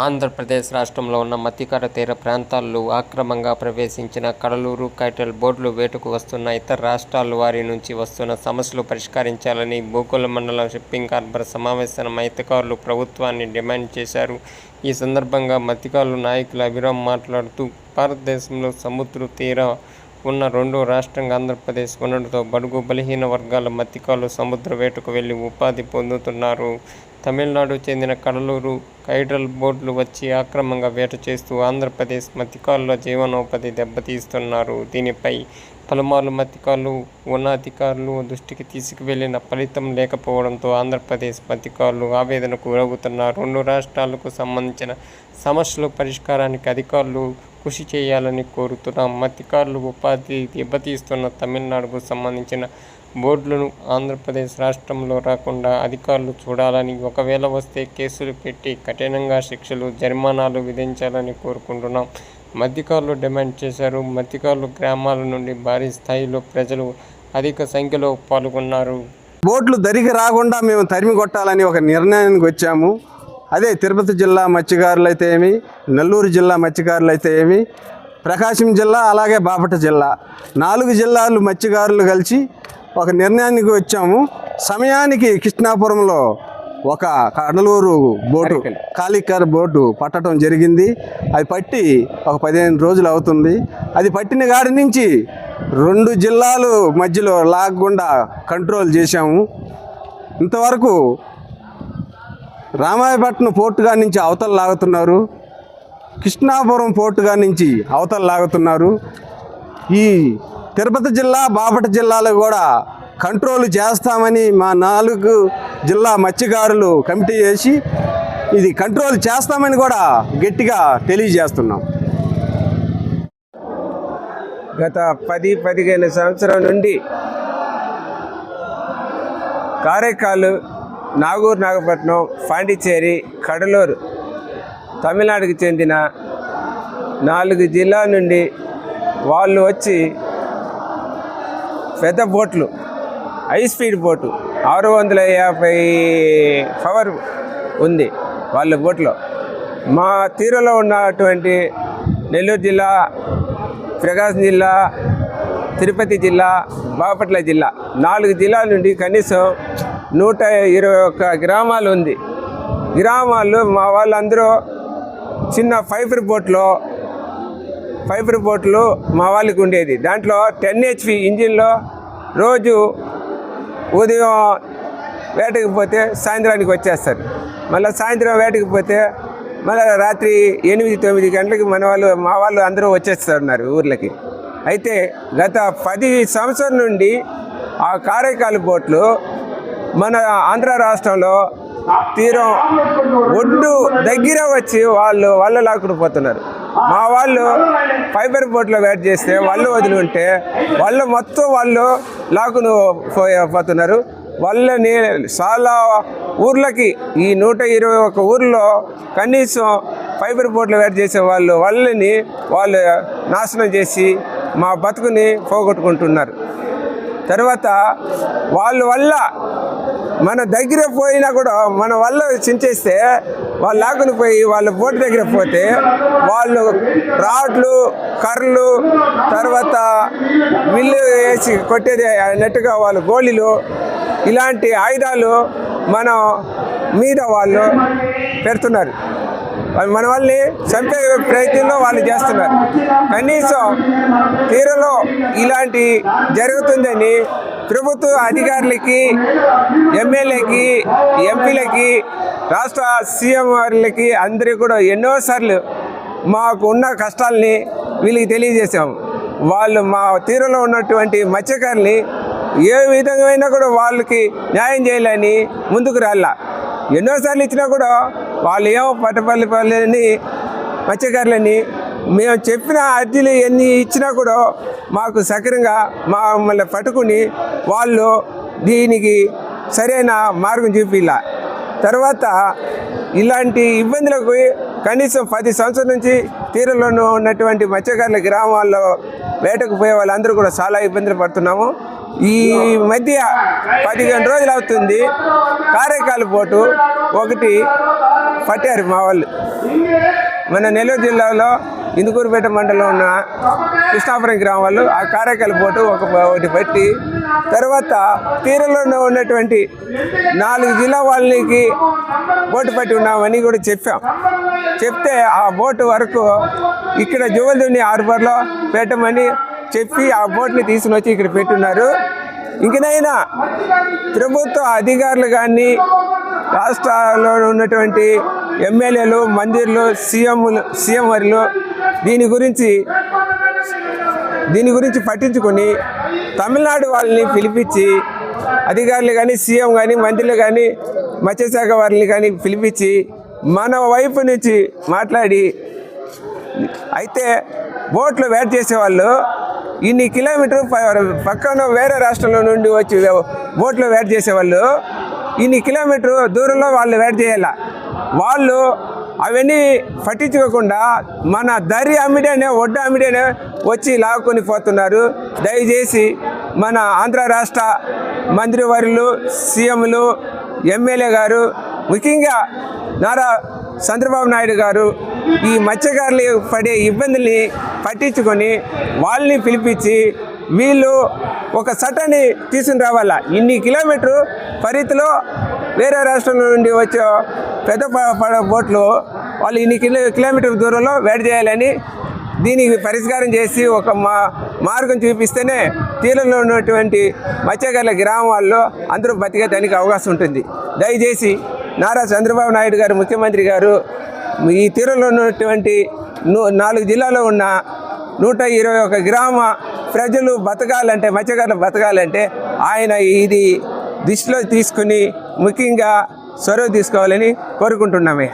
ఆంధ్రప్రదేశ్ రాష్ట్రంలో ఉన్న మత్స్యకార తీర ప్రాంతాల్లో అక్రమంగా ప్రవేశించిన కడలూరు కైటల్ బోట్లు వేటకు వస్తున్న ఇతర రాష్ట్రాల వారి నుంచి వస్తున్న సమస్యలు పరిష్కరించాలని బోగోలు మండలం షిప్పింగ్ హార్బర్ సమావేశం మత్స్యకారులు ప్రభుత్వాన్ని డిమాండ్ చేశారు. ఈ సందర్భంగా మత్స్యకారుల నాయకులు అభిరామ్ మాట్లాడుతూ, భారతదేశంలో సముద్ర తీర ఉన్న రెండో రాష్ట్రంగా ఆంధ్రప్రదేశ్ ఉండడంతో బడుగు బలహీన వర్గాల మత్స్యకారులు సముద్ర వేటకు వెళ్లి ఉపాధి పొందుతున్నారు. తమిళనాడు చెందిన కడలూరు కైటల్ బోట్లు వచ్చి అక్రమంగా వేట చేస్తూ ఆంధ్రప్రదేశ్ మత్స్యకారుల జీవనోపాధి దెబ్బతీస్తున్నారు. దీనిపై పలుమార్లు మత్స్యకారులు ఉన్నతాధికారులు దృష్టికి తీసుకువెళ్లిన ఫలితం లేకపోవడంతో ఆంధ్రప్రదేశ్ మత్స్యకారులు ఆవేదనకు గురవుతున్నారు. రెండు రాష్ట్రాలకు సంబంధించిన సమస్యల పరిష్కారానికి అధికారులు కృషి చేయాలని కోరుతున్నాం. మత్స్యకారులు ఉపాధి దెబ్బతీస్తున్న తమిళనాడుకు సంబంధించిన బోర్డులను ఆంధ్రప్రదేశ్ రాష్ట్రంలో రాకుండా అధికారులు చూడాలని, ఒకవేళ వస్తే కేసులు పెట్టి కఠినంగా శిక్షలు జరిమానాలు విధించాలని కోరుకుంటున్నాం. మత్స్యకారులు డిమాండ్ చేశారు. మత్స్యకారులు గ్రామాల నుండి భారీ స్థాయిలో ప్రజలు అధిక సంఖ్యలో పాల్గొన్నారు. బోట్లు దరికి రాకుండా మేము తరిమి కొట్టాలని ఒక నిర్ణయానికి వచ్చాము. అదే తిరుపతి జిల్లా మత్స్యకారులు అయితే ఏమి, నెల్లూరు జిల్లా మత్స్యకారులు అయితే ఏమి, ప్రకాశం జిల్లా అలాగే బాపట్ల జిల్లా 4 జిల్లాలు మత్స్యకారులు కలిసి ఒక నిర్ణయానికి వచ్చాము. సమయానికి కృష్ణాపురంలో ఒక కడలూరు బోటు కాళికర్ బోటు పట్టడం జరిగింది. అది పట్టి ఒక 15 రోజులు అవుతుంది. అది పట్టిన కాడి నుంచి 2 జిల్లాలు మధ్యలో లాగకుండా కంట్రోల్ చేశాము. ఇంతవరకు రామాయపట్నం పోర్టుగా నుంచి అవతల లాగుతున్నారు, కృష్ణాపురం పోర్టుగా నుంచి అవతల లాగుతున్నారు. ఈ తిరుపతి జిల్లా బాపట్ల జిల్లాలో కూడా కంట్రోల్ చేస్తామని మా 4 జిల్లా మత్స్యకారులు కమిటీ చేసి ఇది కంట్రోల్ చేస్తామని కూడా గట్టిగా తెలియజేస్తున్నాం. గత 10-15 సంవత్సరం నుండి కారైకాలు, నాగూర్ నాగపట్నం, పాండిచ్చేరి, కడలూరు తమిళనాడుకి చెందిన 4 జిల్లాల నుండి వాళ్ళు వచ్చి పెద్ద బోట్లు, హై స్పీడ్ బోటు 650 పవర్ ఉంది వాళ్ళ బోట్లో. మా తీరులో ఉన్నటువంటి నెల్లూరు జిల్లా, ప్రకాశం జిల్లా, తిరుపతి జిల్లా, బాపట్ల జిల్లా 4 జిల్లాల నుండి కనీసం 121 గ్రామాలు ఉంది. గ్రామాల్లో మా వాళ్ళందరూ చిన్న ఫైబర్ బోట్లు మా వాళ్ళకి ఉండేది. దాంట్లో 10 HP ఇంజిన్లో రోజు ఉదయం వేటకి పోతే సాయంత్రానికి వచ్చేస్తారు. మళ్ళీ సాయంత్రం వేటకి పోతే మళ్ళీ రాత్రి 8-9 గంటలకి మా వాళ్ళు అందరూ వచ్చేస్తున్నారు ఊర్లకి. అయితే గత 10 సంవత్సరాల నుండి ఆ కారైకాలు బోట్లు మన ఆంధ్ర రాష్ట్రంలో తీరం ఒడ్డు దగ్గర వచ్చి వాళ్ళు లాక్కుని పోతున్నారు. మా వాళ్ళు ఫైబర్ బోట్లో వేట చేస్తే వాళ్ళు వదిలి ఉంటే వాళ్ళు లాక్కుని పోతున్నారు. వాళ్ళని చాలా ఊర్లకి, ఈ 121 ఊర్లో కనీసం ఫైబర్ బోట్లో వేట చేసే వాళ్ళని నాశనం చేసి మా బతుకుని పోగొట్టుకుంటున్నారు. తర్వాత వాళ్ళ వల్ల మన దగ్గర పోయినా కూడా మన వల్ల చించేస్తే వాళ్ళు లాక్కుని పోయి వాళ్ళ బోటు దగ్గర పోతే వాళ్ళు రాడ్లు, కర్రలు, తర్వాత విల్లు వేసి కొట్టేది నెట్టుగా వాళ్ళు గోళీలు, ఇలాంటి ఆయుధాలు మన మీద వాళ్ళు పెడుతున్నారు. మన వాళ్ళని చంపే ప్రయత్నంలో వాళ్ళు చేస్తున్నారు. కనీసం తీరులో ఇలాంటి జరుగుతుందని ప్రభుత్వ అధికారులకి, ఎమ్మెల్యేకి, ఎంపీలకి, రాష్ట్ర సీఎం వారికి అందరికీ కూడా ఎన్నోసార్లు మాకు ఉన్న కష్టాలని వీళ్ళకి తెలియజేసాము. వాళ్ళు మా తీరులో ఉన్నటువంటి మత్స్యకారుల్ని ఏ విధంగా కూడా వాళ్ళకి న్యాయం చేయాలని ముందుకు రాలా. ఎన్నోసార్లు ఇచ్చినా కూడా వాళ్ళు ఏమో పట్టపల్లిని మత్స్యకారులని మేము చెప్పిన అర్జీలు ఎన్ని ఇచ్చినా కూడా మాకు సక్రంగా మమ్మల్ని పట్టుకుని వాళ్ళు దీనికి సరైన మార్గం చూపిలా. తర్వాత ఇలాంటి ఇబ్బందులకు కనీసం 10 సంవత్సరాల నుంచి తీరంలో ఉన్నటువంటి మత్స్యకారుల గ్రామాల్లో వేటకు పోయే వాళ్ళందరూ కూడా చాలా ఇబ్బందులు పడుతున్నాము. ఈ మధ్య 15 రోజులు అవుతుంది కారైకాలు బోటు ఒకటి పట్టారు మా వాళ్ళు. మన నెల్లూరు జిల్లాలో ఇందుకూరుపేట మండలంలో ఉన్న కృష్ణాపురం గ్రామం వాళ్ళు ఆ కారైకాలు బోటు ఒకటి పట్టి, తర్వాత తీరంలో ఉన్నటువంటి 4 జిల్లా వాళ్ళకి బోటు పట్టి ఉన్నామని కూడా చెప్తే ఆ బోటు వరకు ఇక్కడ జువల్దుని హార్బర్లో పెట్టమని చెప్పి ఆ బోట్ని తీసుకుని వచ్చి ఇక్కడ పెట్టున్నారు. ఇంకనైనా ప్రభుత్వ అధికారులు కానీ రాష్ట్రాల్లో ఉన్నటువంటి ఎమ్మెల్యేలు, మంత్రులు, సీఎం వారిలో దీని గురించి పట్టించుకొని తమిళనాడు వాళ్ళని పిలిపించి అధికారులు కానీ, సీఎం కానీ, మంత్రులు కానీ, మత్స్యశాఖ వారిని కానీ పిలిపించి మన వైపు నుంచి మాట్లాడి, అయితే బోట్లు వేట చేసేవాళ్ళు ఇన్ని కిలోమీటర్ పక్కన వేరే రాష్ట్రంలో నుండి వచ్చి బోట్లో వేట చేసేవాళ్ళు ఇన్ని కిలోమీటర్ దూరంలో వాళ్ళు వేట చేయాల. వాళ్ళు అవన్నీ పట్టించుకోకుండా మన దరి అమ్మిడేనే, ఒడ్డు అమ్మిడేనే వచ్చి లాక్కొని పోతున్నారు. దయచేసి మన ఆంధ్ర రాష్ట్ర మంత్రివర్యులు, సీఎంలు, ఎమ్మెల్యే గారు, ముఖ్యంగా నారా చంద్రబాబు నాయుడు గారు ఈ మత్స్యకారులు పడే ఇబ్బందుల్ని పట్టించుకొని వాళ్ళని పిలిపించి వీళ్ళు ఒక చట్టాన్ని తీసుకుని రావాలా. ఇన్ని కిలోమీటరు పరిధిలో వేరే రాష్ట్రం నుండి వచ్చే పెద్ద బోట్లు వాళ్ళు ఇన్ని కిలోమీటర్ దూరంలో వేట చేయాలని దీనికి పరిష్కారం చేసి ఒక మార్గం చూపిస్తేనే తీరంలో ఉన్నటువంటి మత్స్యకారుల గ్రామాల్లో అందరూ బతికేదానికి అవకాశం ఉంటుంది. దయచేసి నారా చంద్రబాబు నాయుడు గారు, ముఖ్యమంత్రి గారు, ఈ తీరంలో ఉన్నటువంటి 4 జిల్లాలో ఉన్న 121 గ్రామ ప్రజలు బతకాలంటే, మత్స్యకారులు బతకాలంటే ఆయన ఇది దృష్టిలో తీసుకుని ముఖ్యంగా చొరవ తీసుకోవాలని కోరుకుంటున్నామే.